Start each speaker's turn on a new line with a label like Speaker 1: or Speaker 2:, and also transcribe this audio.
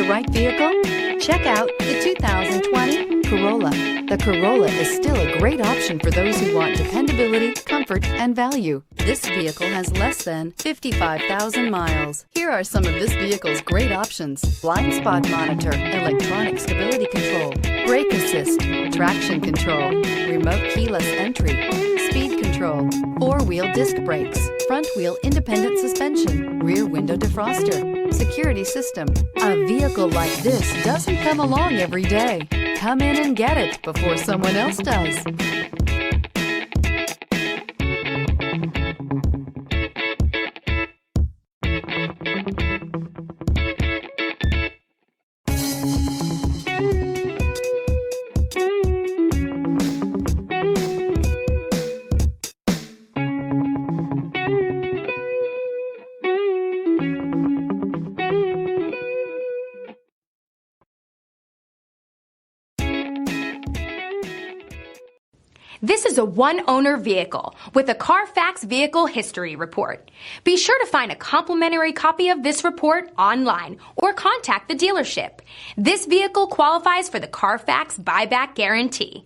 Speaker 1: the right vehicle? Check out the 2020 Corolla. The Corolla is still a great option for those who want dependability, comfort, and value. This vehicle has less than 55,000 miles. Here are some of this vehicle's great options: blind spot monitor, electronic stability control, brake assist, traction control, remote keyless entry, speed control, four-wheel disc brakes, front-wheel independent suspension, rear window defroster, security system. A vehicle like this doesn't come along every day. Come in and get it before someone else does.
Speaker 2: This is a one-owner vehicle with a Carfax Vehicle History Report. Be sure to find a complimentary copy of this report online or contact the dealership. This vehicle qualifies for the Carfax Buyback Guarantee.